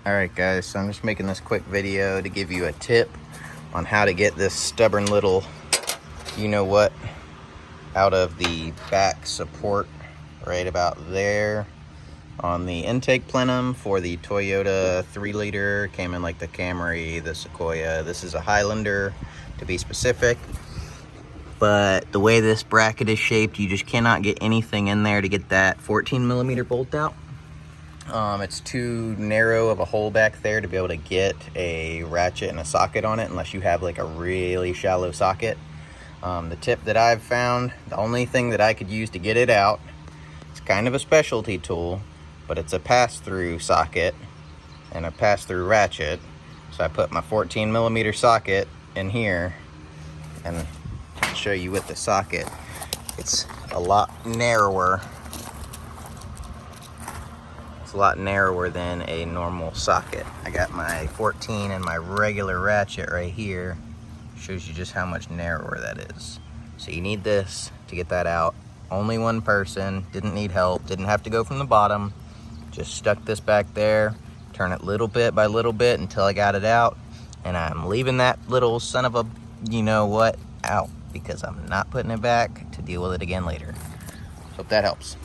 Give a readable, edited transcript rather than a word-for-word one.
Alright guys, so I'm just making this quick video to give you a tip on how to get this stubborn little you-know-what out of the back support right about there on the intake plenum for the Toyota 3-liter. Came in like the Camry, the Sequoia. This is a Highlander to be specific. But the way this bracket is shaped, you just cannot get anything in there to get that 14mm bolt out. It's too narrow of a hole back there to be able to get a ratchet and a socket on it unless you have like a really shallow socket. The tip that I've found, the only thing that I could use to get it out, it's kind of a specialty tool, but it's a pass-through socket and a pass-through ratchet. So I put my 14mm socket in here, and I'll show you with the socket. It's a lot narrower. It's a lot narrower than a normal socket. I got my 14 and my regular ratchet right here. Shows you just how much narrower that is. So you need this to get that out. Only one person, didn't need help, didn't have to go from the bottom. Just stuck this back there, turn it little bit by little bit until I got it out. And I'm leaving that little son of a you-know-what out because I'm not putting it back to deal with it again later. Hope that helps.